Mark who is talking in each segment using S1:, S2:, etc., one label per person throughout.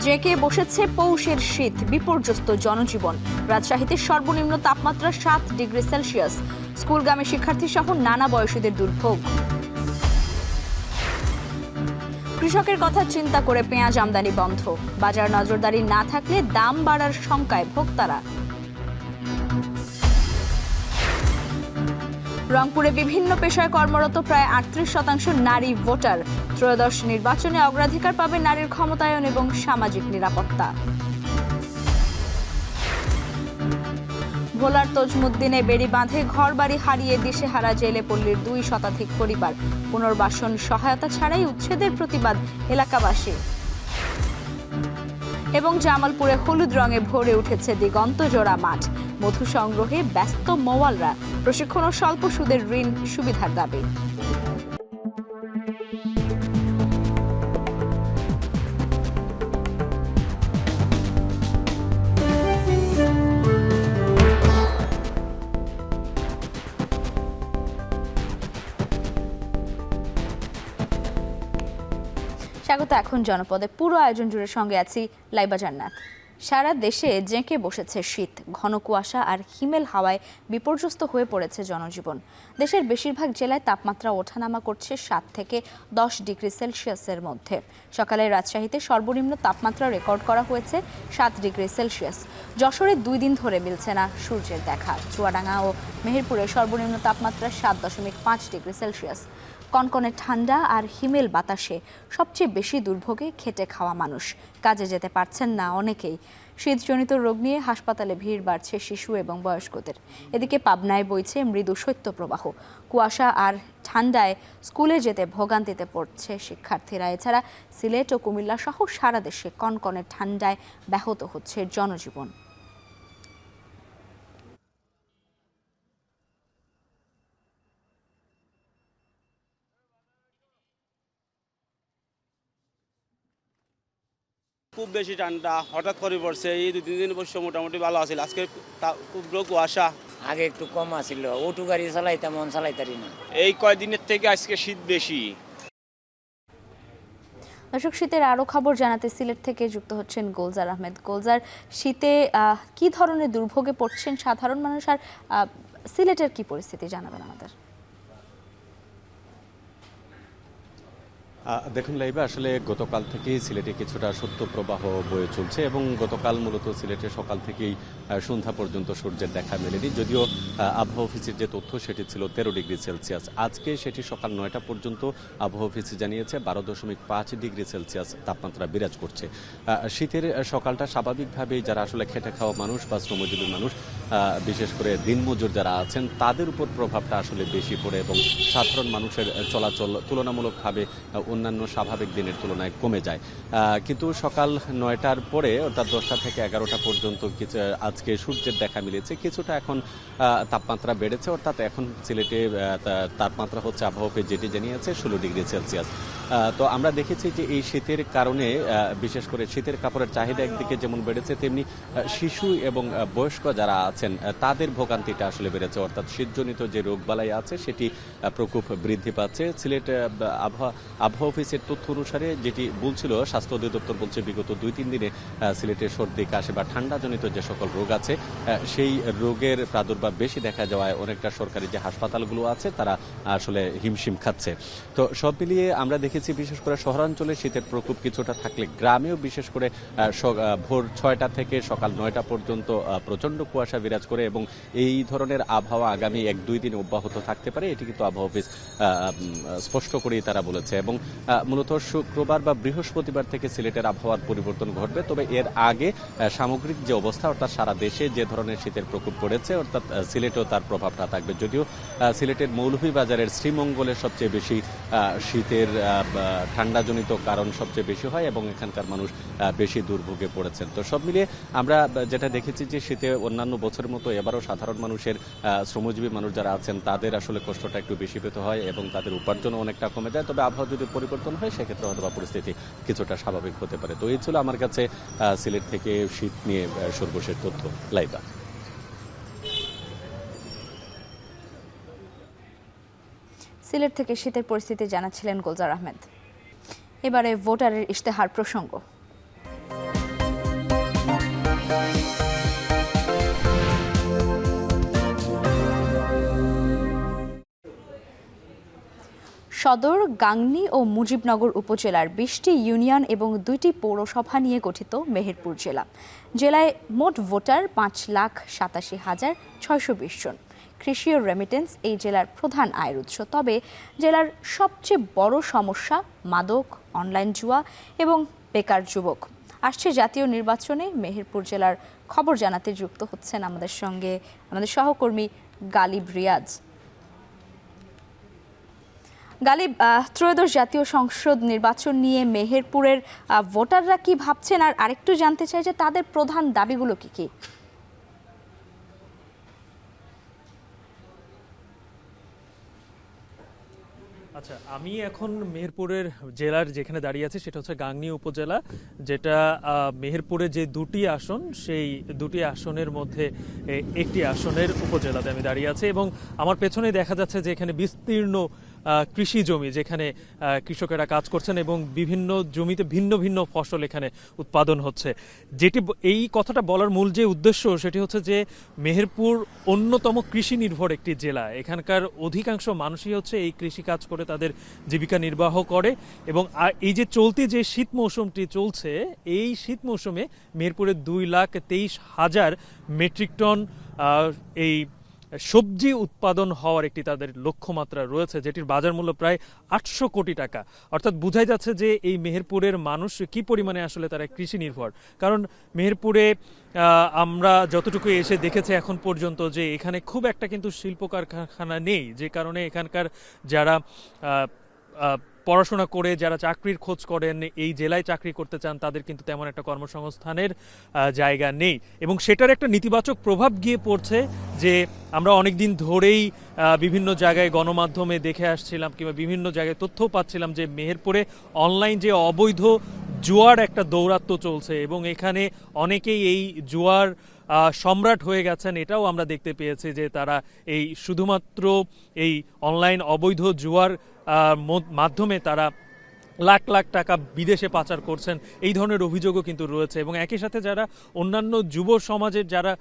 S1: জেঁকে বসেছে পৌষের শীত, বিপর্যস্ত জনজীবন। রাজশাহীতে সর্বনিম্ন তাপমাত্রা 7 ডিগ্রি সেলসিয়াস। স্কুলগামী শিক্ষার্থী সহ নানা বয়সীদের দুর্ভোগ। কৃষকের কথা চিন্তা করে পেঁয়াজ আমদানি বন্ধ। বাজার নজরদারি না থাকলে দাম বাড়ার শঙ্কায় ভোক্তারা। রংপুরে বিভিন্ন পেশায় কর্মরত প্রায় 38% নারী ভোটার। ত্রয়োদশ নির্বাচনে অগ্রাধিকার পাবে নারীর ক্ষমতায়ন এবং সামাজিক নিরাপত্তা। ভোলার তজমুদ্দিনে বেড়ি বাঁধে ঘরবাড়ি হারিয়ে দিশেহারা জেলে পল্লীর 2 শতাধিক পরিবার। পুনর্বাসন সহায়তা ছাড়াই উচ্ছেদের প্রতিবাদ এলাকাবাসী। এবং জামালপুরে হলুদ রঙে ভরে উঠেছে দিগন্তজোড়া মাঠ। মধু সংগ্রহে ব্যস্ত মওয়ালরা। প্রশিক্ষণ ও স্বল্প সুদের ঋণ সুবিধার দাবি। স্বাগত। এখন জনপদে পুরো আয়োজন জুড়ে সঙ্গে আছি লাইবা জান্নাত। সারা দেশে জেঁকে বসেছে শীত, ঘন কুয়াশা আর হিমেল হাওয়ায় বিপর্যস্ত হয়ে পড়েছে জনজীবন। দেশের বেশিরভাগ জেলায় তাপমাত্রা ওঠানামা করছে 7 থেকে 10 ডিগ্রি সেলসিয়াসের মধ্যে। সকালে রাজশাহীতে সর্বনিম্ন তাপমাত্রা রেকর্ড করা হয়েছে 7 ডিগ্রি সেলসিয়াস। যশোরে 2 দিন ধরে মিলছে না সূর্যের দেখা। চুয়াডাঙ্গা ও মেহেরপুরে সর্বনিম্ন তাপমাত্রা 7.5 ডিগ্রি সেলসিয়াস। কনকনে ঠান্ডা আর হিমেল বাতাসে সবচেয়ে বেশি দুর্ভোগে খেটে খাওয়া মানুষ। কাজে যেতে পারছেন না অনেকেই। শীতজনিত রোগ নিয়ে হাসপাতালে ভিড় বাড়ছে শিশু এবং বয়স্কদের। এদিকে পাবনায় বইছে মৃদু শৈত্যপ্রবাহ। কুয়াশা আর ঠান্ডায় স্কুলে যেতে ভোগান্তিতে পড়ছে শিক্ষার্থীরা। এছাড়া সিলেট ও কুমিল্লা সহ সারা দেশে কনকনে ঠান্ডায় ব্যাহত হচ্ছে জনজীবন।
S2: খুব বেশি ঠান্ডা হঠাৎ করে পড়ছে। এই 2-3 দিন বসে মোটামুটি ভালো আছিল। আজকে খুব কুয়াশা।
S3: আগে একটু কম আছিল, অটো গাড়ি চালাইতাম, মন চালাইতারি না।
S2: এই কয়দিনের থেকে আজকে শীত বেশি।
S1: দর্শক, শীতের আরো খবর জানাতে সিলেট থেকে যুক্ত হচ্ছেন গোলজার আহমেদ। গোলজার, শীতে কি ধরনের দুর্ভোগে পড়ছেন সাধারণ মানুষ, আর সিলেটের কি পরিস্থিতি জানাবেন আমাদের?
S4: দেখুন লাইবা, আসলে গতকাল থেকেই সিলেটে কিছুটা শৈত্যপ্রবাহ বয়ে চলছে এবং গতকাল মূলত সিলেটে সকাল থেকেই সন্ধ্যা পর্যন্ত সূর্যের দেখা মেলেনি। যদিও আবহাওয়া অফিসের যে তথ্য সেটি ছিল 13 ডিগ্রি সেলসিয়াস। আজকে সেটি সকাল 9টা পর্যন্ত আবহাওয়া অফিস জানিয়েছে 12.5 ডিগ্রি সেলসিয়াস তাপমাত্রা বিরাজ করছে। শীতের সকালটা স্বাভাবিকভাবেই যারা আসলে খেটে খাওয়া মানুষ বা শ্রমজীবী মানুষ, বিশেষ করে দিনমজুর যারা আছেন, তাদের উপর প্রভাবটা আসলে বেশি পড়ে এবং সাধারণ মানুষের চলাচল তুলনামূলকভাবে অন্যান্য স্বাভাবিক দিনের তুলনায় কমে যায়। কিন্তু সকাল 9টার পরে অর্থাৎ 10টা থেকে 11টা পর্যন্ত আজকে সূর্যের দেখা মিলেছে। কিছুটা এখন তাপমাত্রা বেড়েছে, অর্থাৎ এখন সিলেটে তাপমাত্রা হচ্ছে আবহাওয়া অফিস যেটি জানিয়েছে 16 ডিগ্রি সেলসিয়াস। তো আমরা দেখেছি যে এই শীতের কারণে বিশেষ করে শীতের কাপড়ের চাহিদা একদিকে যেমন বেড়েছে, তেমনি শিশু এবং বয়স্ক যারা আছেন তাদের ভোগান্তিটা আসলে বেড়েছে। অর্থাৎ শীতজনিত যে রোগবালাই আছে সেটি প্রকোপ বৃদ্ধি পাচ্ছে। সিলেট আবহাওয়া অফিসের তথ্য অনুসারে যেটি বলছিল, স্বাস্থ্য অধিদপ্তর বলছে বিগত 2-3 দিনে সিলেটের সর্দি কাশি বা ঠান্ডাজনিত যে সকল রোগ আছে সেই রোগের প্রাদুর্ভাব বেশি দেখা যাওয়ায় অনেকটা সরকারি যে হাসপাতালগুলো আছে তারা আসলে হিমশিম খাচ্ছে। তো সব মিলিয়ে আমরা দেখেছি বিশেষ করে শহরাঞ্চলে শীতের প্রকোপ কিছুটা থাকলে গ্রামেও বিশেষ করে ভোর 6টা থেকে সকাল 9টা পর্যন্ত প্রচণ্ড কুয়াশা বিরাজ করে এবং এই ধরনের আবহাওয়া আগামী 1-2 দিন অব্যাহত থাকতে পারে। এটি কিন্তু আবহাওয়া অফিস স্পষ্ট করেই তারা বলেছে এবং মূলত শুক্রবার বা বৃহস্পতিবার থেকে সিলেটের আবহাওয়ার পরিবর্তন ঘটবে। তবে এর আগে সামগ্রিক যে অবস্থা, অর্থাৎ সারা দেশে যে ধরনের শীতের প্রকোপ পড়েছে, অর্থাৎ সিলেটেও তার প্রভাবটা থাকবে। যদিও সিলেটের মৌলভীবাজারের শ্রীমঙ্গলের সবচেয়ে বেশি শীতের ঠান্ডাজনিত কারণ সবচেয়ে বেশি হয় এবং এখানকার মানুষ বেশি দুর্ভোগে পড়েছেন। তো সব মিলিয়ে আমরা যেটা দেখেছি যে শীতে অন্যান্য বছরের মতো এবারও সাধারণ মানুষের, শ্রমজীবী মানুষ যারা আছেন তাদের আসলে কষ্টটা একটু বেশি পেতে হয় এবং তাদের উপার্জনও অনেকটা কমে যায়। তবে আবহাওয়া যদি পরিবর্তন হয় সেক্ষেত্রে হয়তো পরিস্থিতি কিছুটা স্বাভাবিক হতে পারে। তো এই ছিল আমার কাছে সিলেট থেকে শীত নিয়ে সর্বশেষ তথ্য। লাইবা।
S1: সিলেট থেকে শীতের পরিস্থিতি জানাচ্ছিলেন গোলজার আহমেদ। এবারে ভোটারের ইশতেহার প্রসঙ্গ। সদর, গাংনী ও মুজিবনগর উপজেলার ২০টি ইউনিয়ন এবং ২টি পৌরসভা নিয়ে গঠিত মেহেরপুর জেলা। জেলায় মোট ভোটার ৫,৮৭,৬২০ জন। কৃষি ও রেমিটেন্স এই জেলার প্রধান আয়ের উৎস। তবে জেলার সবচেয়ে বড় সমস্যা মাদক, অনলাইন জুয়া এবং বেকার যুবক। আসছে জাতীয় নির্বাচনে মেহেরপুর জেলার খবর জানাতে যুক্ত হচ্ছেন আমাদের সঙ্গে আমাদের সহকর্মী গালিব রিয়াজ। গালিব, ত্রয়োদশ জাতীয় সংসদ নির্বাচন নিয়ে মেহেরপুরের ভোটাররা কি ভাবছেন, আর আরেকটু জানতে চাই যে তাদের প্রধান দাবিগুলো কি কি?
S5: আচ্ছা, আমি এখন মেহেরপুরের জেলার যেখানে দাঁড়িয়ে আছি সেটা হচ্ছে গাংনী উপজেলা, যেটা মেহেরপুরে যে দুটি আসন সেই দুটি আসনের মধ্যে একটি আসনের উপজেলাতে আমি দাঁড়িয়ে আছি এবং আমার পেছনে দেখা যাচ্ছে যে এখানে বিস্তীর্ণ কৃষি জমি, যেখানে কৃষকেরা কাজ করছেন এবং বিভিন্ন জমিতে ভিন্ন ভিন্ন ফসল এখানে উৎপাদন হচ্ছে। যেটি এই কথাটা বলার মূল যে উদ্দেশ্য সেটি হচ্ছে যে মেহেরপুর অন্যতম কৃষি নির্ভর একটি জেলা। এখানকার অধিকাংশ মানুষই হচ্ছে এই কৃষি কাজ করে তাদের জীবিকা নির্বাহ করে এবং এই যে চলতি যে শীত মৌসুমটি চলছে, এই শীত মৌসুমে মেহেরপুরে 2,23,000 মেট্রিক টন এই সবজি উৎপাদন হওয়ার একটি তাদের লক্ষ্যমাত্রা রয়েছে, যেটির বাজার মূল্য প্রায় 800 কোটি টাকা। অর্থাৎ বোঝাই যাচ্ছে যে এই মেহেরপুরের মানুষ কি পরিমাণে আসলে তারা কৃষি নির্ভর। কারণ মেহেরপুরে আমরা যতটুকু এসে দেখেছি এখন পর্যন্ত যে এখানে খুব একটা কিন্তু শিল্প কারখানা নেই, যে কারণে এখানকার যারা পড়াশোনা করে যারা চাকরির খোঁজ করেন, এই জেলায় চাকরি করতে চান, তাদের কিন্তু তেমন একটা কর্মসংস্থানের জায়গা নেই এবং সেটার একটা নেতিবাচক প্রভাব গিয়ে পড়ছে। যে আমরা অনেক দিন ধরেই বিভিন্ন জায়গায় গণমাধ্যমে দেখে আসছিলাম কিংবা বিভিন্ন জায়গায় তথ্যও পাচ্ছিলাম যে মেহেরপুরে অনলাইন যে অবৈধ জুয়ার একটা দৌরাত্ম্য চলছে এবং এখানে অনেকেই এই জুয়ার সম্রাট হয়ে গেছেন। এটাও আমরা দেখতে পেয়েছি যে তারা এই শুধুমাত্র এই অনলাইন অবৈধ জুয়ার মাধ্যমে তারা লাখ লাখ টাকা বিদেশে পাচার করছেন, এই ধরনের অভিযোগও কিন্তু রয়েছে। এবং একই সাথে যারা অন্যান্য যুব সমাজের যারা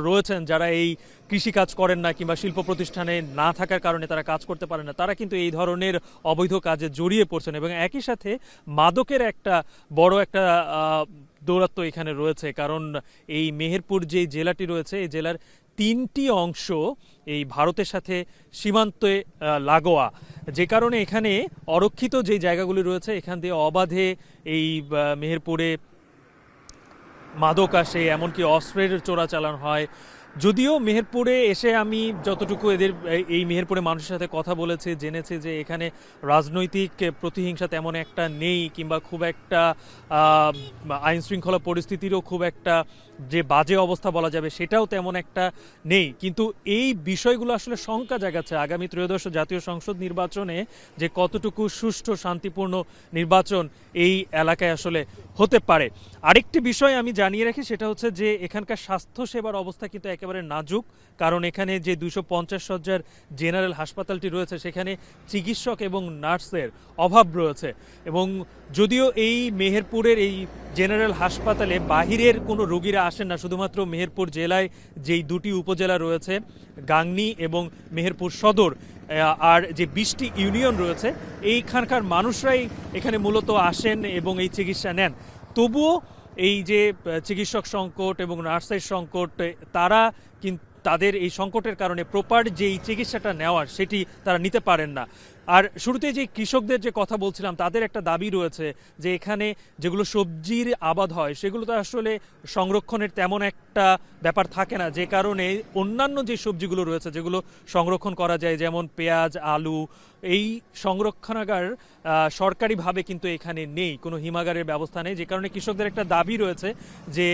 S5: রয়েছেন, যারা এই কৃষিকাজ করেন না কিংবা শিল্প প্রতিষ্ঠানে না থাকার কারণে তারা কাজ করতে পারেন না, তারা কিন্তু এই ধরনের অবৈধ কাজে জড়িয়ে পড়ছেন এবং একই সাথে মাদকের একটা বড় একটা দৌরাত্ম্য এখানে রয়েছে। কারণ এই মেহেরপুর যে জেলাটি রয়েছে, এই জেলার 3টি অংশ এই ভারতের সাথে সীমান্তে লাগোয়া, যে কারণে এখানে অরক্ষিত যে জায়গাগুলি রয়েছে এখান দিয়ে অবাধে এই মেহেরপুরে মাদক আসে, এমনকি অস্ত্রের চোরাচালান হয়। যদিও মেহেরপুরে এসে আমি যতটুকু এই মেহেরপুরে মানুষের সাথে কথা বলেছি, জেনেছি যে এখানে রাজনৈতিক প্রতিহিংসা তেমন একটা নেই কিংবা খুব একটা আইন শৃঙ্খলা পরিস্থিতিরও খুব একটা যে বাজে অবস্থা বলা যাবে সেটাও তেমন একটা নেই। কিন্তু এই বিষয়গুলো আসলে শঙ্কা জাগাচ্ছে আগামী ত্রয়োদশ জাতীয় সংসদ নির্বাচনে যে কতটুকু সুষ্ঠু শান্তিপূর্ণ নির্বাচন এই এলাকায় আসলে হতে পারে। আরেকটি বিষয় আমি জানিয়ে রাখি, সেটা হচ্ছে যে এখানকার স্বাস্থ্য সেবার অবস্থা কিন্তু একেবারে নাজুক। কারণ এখানে যে 250 শয্যার জেনারেল হাসপাতালটি রয়েছে সেখানে চিকিৎসক এবং নার্সের অভাব রয়েছে এবং যদিও এই মেহেরপুরের এই জেনারেল হাসপাতালে বাহিরের কোনো রোগীরা আসেন না, শুধুমাত্র মেহেরপুর জেলায় যেই দুটি উপজেলা রয়েছে গাংনী এবং মেহেরপুর সদর আর যে 20টি ইউনিয়ন রয়েছে, এইখানকার মানুষরাই এখানে মূলত আসেন এবং এই চিকিৎসা নেন। তবুও এই যে চিকিৎসক সংকট এবং নার্সের সংকট, তারা কিন্তু তাদের এই সংকটের কারণে প্রপার যেই চিকিৎসাটা নেওয়ার সেটি তারা নিতে পারেন না। আর শুরুতে যে কৃষকদের যে কথা বলছিলাম, তাদের একটা দাবি রয়েছে যে এখানে যেগুলো সবজির আবাদ হয় সেগুলো তো আসলে সংরক্ষণের তেমন একটা ব্যাপার থাকে না, যে কারণে অন্যান্য যে সবজিগুলো রয়েছে যেগুলো সংরক্ষণ করা যায়, যেমন পেঁয়াজ, আলু, এই সংরক্ষণাগার সরকারিভাবে কিন্তু এখানে নেই, কোনো হিমাগারের ব্যবস্থা নেই। যে কারণে কৃষকদের একটা দাবি রয়েছে যে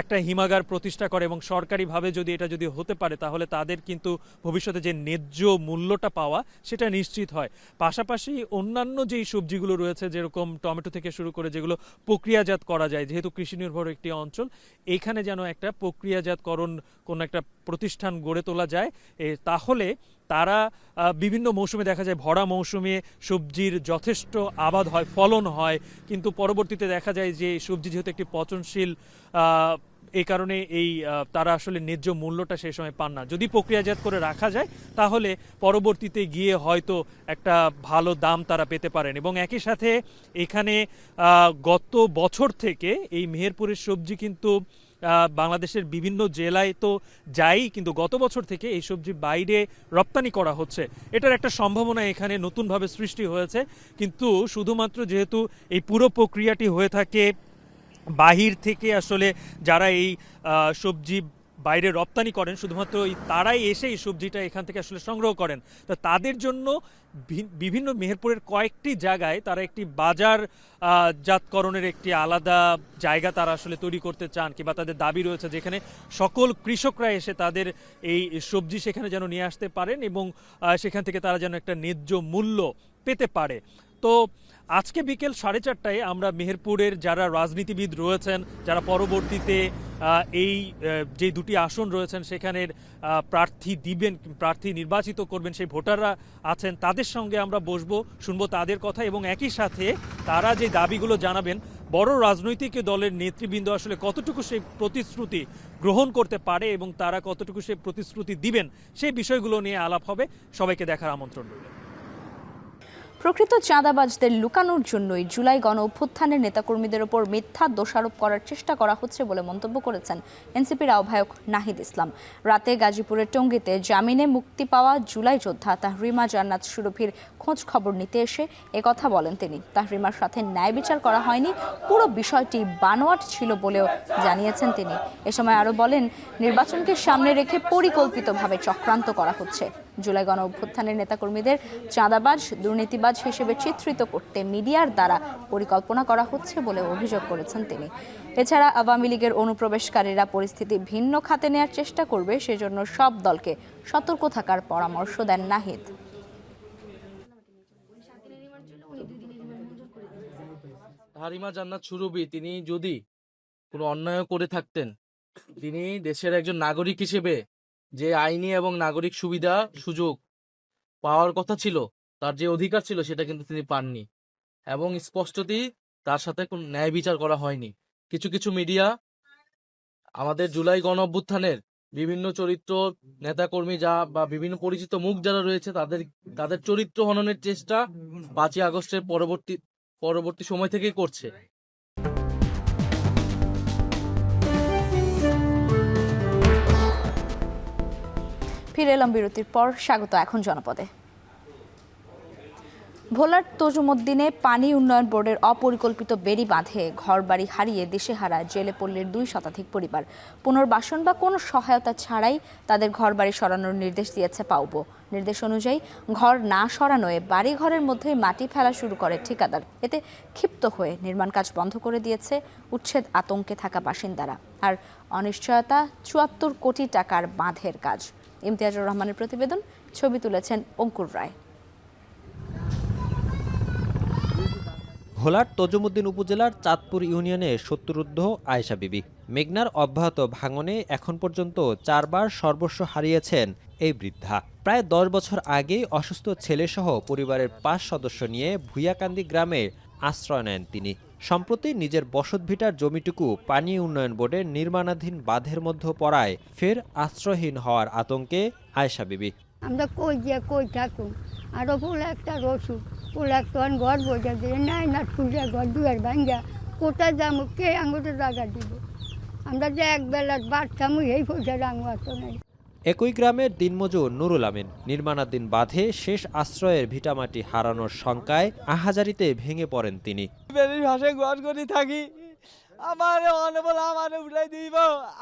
S5: একটা হিমাগার প্রতিষ্ঠা করে এবং সরকারিভাবে যদি এটা যদি হতে পারে তাহলে তাদের কিন্তু ভবিষ্যতে যে ন্যায্য মূল্যটা পাওয়া সেটা নিশ্চিত হয়। পাশাপাশি অন্যান্য যেই সবজিগুলো রয়েছে, যেরকম টমেটো থেকে শুরু করে যেগুলো প্রক্রিয়াজাত করা যায়, যেহেতু কৃষি নির্ভর একটি অঞ্চল, এইখানে যেন একটা প্রক্রিয়াজাতকরণ কোনো একটা প্রতিষ্ঠান গড়ে তোলা যায়, তাহলে তারা বিভিন্ন মৌসুমে দেখা যায় ভরা মৌসুমে সবজির যথেষ্ট আবাদ হয়, ফলন হয়, কিন্তু পরবর্তীতে দেখা যায় যে সবজি যেহেতু একটি পচনশীল এই কারণে তারা আসলে ন্যায্য মূল্যটা সেই সময় পান না। যদি প্রক্রিয়াজাত করে রাখা যায় তাহলে পরবর্তীতে গিয়ে হয়তো একটা ভালো দাম তারা পেতে পারেন। এবং একই সাথে এখানে গত বছর থেকে এই মেহেরপুরের সবজি কিন্তু বাংলাদেশের বিভিন্ন জেলায় তো যাই, কিন্তু গত বছর থেকে এই সবজি বাইরে রপ্তানি করা হচ্ছে। এটার একটা সম্ভাবনা এখানে নতুনভাবে সৃষ্টি হয়েছে। কিন্তু শুধুমাত্র যেহেতু এই পুরো প্রক্রিয়াটি হয়ে থাকে বাহির থেকে, আসলে যারা এই সবজি বাইরে রপ্তানি করেন শুধুমাত্র তারাই এসে এই সবজিটা এখান থেকে আসলে সংগ্রহ করেন। তো তাদের জন্য বিভিন্ন মেহেরপুরের কয়েকটি জায়গায় তারা একটি বাজার জাতকরণের একটি আলাদা জায়গা তারা আসলে তৈরি করতে চান, কিংবা তাদের দাবি রয়েছে যেখানে সকল কৃষকরা এসে তাদের এই সবজি সেখানে যেন নিয়ে আসতে পারেন এবং সেখান থেকে তারা যেন একটা ন্যায্য মূল্য পেতে পারে। তো আজকে বিকেল 4:30টায় আমরা মেহেরপুরের যারা রাজনীতিবিদ রয়েছেন, যারা পরবর্তীতে এই যে দুটি আসন রয়েছেন সেখানের প্রার্থী নির্বাচিত করবেন, সেই ভোটাররা আছেন, তাদের সঙ্গে আমরা বসবো, শুনবো তাদের কথা এবং একই সাথে তারা যে দাবিগুলো জানাবেন, বড় রাজনৈতিক দলের নেতৃবৃন্দ আসলে কতটুকু সেই প্রতিশ্রুতি গ্রহণ করতে পারে এবং তারা কতটুকু সেই প্রতিশ্রুতি দিবেন, সেই বিষয়গুলো নিয়ে আলাপ হবে। সবাইকে দেখার আমন্ত্রণ রইল।
S1: প্রকৃত চাঁদাবাজদের লুকানোর জন্যই জুলাই গণ অভ্যুত্থানের নেতাকর্মীদের ওপর মিথ্যা দোষারোপ করার চেষ্টা করা হচ্ছে বলে মন্তব্য করেছেন এনসিপির আহ্বায়ক নাহিদ ইসলাম। রাতে গাজীপুরের টঙ্গীতে জামিনে মুক্তি পাওয়া জুলাই যোদ্ধা তাহরিমা জান্নাত সুরভির খোঁজ খবর নিতে এসে একথা বলেন তিনি। তাহরিমার সাথে ন্যায় বিচার করা হয়নি, পুরো বিষয়টি বানোয়াট ছিল বলেও জানিয়েছেন তিনি। এ সময় আরও বলেন, নির্বাচনকে সামনে রেখে পরিকল্পিতভাবে চক্রান্ত করা হচ্ছে। জুলাই গণ অভ্যুত্থানের নেতাকর্মীদের চাঁদাবাজ, দুর্নীতিবাজ হিসেবে চিত্রিত করতে মিডিয়ার দ্বারা পরিকল্পনা করা হচ্ছে বলে অভিযোগ করেছেন তিনি। এছাড়া আওয়ামী লীগের অনুপ্রবেশকারীরা পরিস্থিতি ভিন্ন খাতে নেওয়ার চেষ্টা করবে, সেজন্য সব দলকে সতর্ক থাকার পরামর্শ দেন নাহিদ।
S6: তাহরিমা জান্নাত সুরভি তিনি যদি কোনো অন্যায় করে থাকতেন, তিনি দেশের একজন নাগরিক হিসেবে যে আইনি এবং নাগরিক সুবিধা সুযোগ পাওয়ার কথা ছিল, তার যে অধিকার ছিল সেটা কিন্তু তিনি পাননি এবং স্পষ্টতই তার সাথে কোনো ন্যায় বিচার করা হয়নি। কিছু কিছু মিডিয়া আমাদের জুলাই গণ অভ্যুত্থানের বিভিন্ন চরিত্র নেতাকর্মী বা বিভিন্ন পরিচিত মুখ যারা রয়েছে তাদের চরিত্র হননের চেষ্টা 5ই আগস্টের পরবর্তী সময় থেকেই করছে।
S1: ফিরে এলাম বিরতির পর, স্বাগত এখন জনপদে। ভোলার তজুমুদ্দিনে পানি উন্নয়ন বোর্ডের অপরিকল্পিত বেড়ি বাঁধে ঘরবাড়ি হারিয়ে দিশেহারা জেলেপল্লীর 2 শতাধিক পরিবার। পুনর্বাসন বা কোনো সহায়তা ছাড়াই তাদের ঘরবাড়ি সরানোর নির্দেশ দিয়েছে পাউবো। নির্দেশ অনুযায়ী ঘর না সরানোয় বাড়ি ঘরের মধ্যেই মাটি ফেলা শুরু করে ঠিকাদার। এতে ক্ষিপ্ত হয়ে নির্মাণ কাজ বন্ধ করে দিয়েছে উচ্ছেদ আতঙ্কে থাকা বাসিন্দারা। আর অনিশ্চয়তা 74 কোটি টাকার বাঁধের কাজ। ইমতিয়াজুর রহমানের প্রতিবেদন, ছবি তুলেছেন অঙ্কুর রায়।
S7: ভোলার তজুমুদ্দিন উপজেলার চাঁদপুর ইউনিয়নে 70 আয়েশা বিবি। মেঘনার অব্যাহত ভাঙনে এখন পর্যন্ত 4 বার সর্বস্ব হারিয়েছেন এই বৃদ্ধা। প্রায় 10 বছর আগেই অসুস্থ ছেলেসহ পরিবারের 5 সদস্য নিয়ে ভুইয়াকান্দি গ্রামে আশ্রয় নেন তিনি। সম্প্রতি নিজের বসতভিটার জমিটুকু পানি উন্নয়ন বোর্ডের নির্মাণাধীন বাঁধের মধ্যে পড়ায় ফের আশ্রয়হীন হওয়ার আতঙ্কে আয়েশা বিবি।
S8: আমরা কই থাকুন, আরো ফুল একটা রসু ফুল একটা ঘর বোঝা দিয়ে নাই না ফুলিয়া ঘর দুয়ার ভাঙ্গা কোথায় যাবো, কে আঙুতে জায়গা দিব? আমরা যে একবেলার বাচ্চামু এই পয়সা রাঙা তো নাই।
S7: একই গ্রামের দিনমজুর নুরুল আমিন নির্মাণাধীন বাঁধে শেষ আশ্রয়ের ভিটামাটি হারানোর শঙ্কায় আহাজারিতে ভেঙে পড়েন তিনি।
S9: থাকি আমার অনবল আমার উঠাই দিব,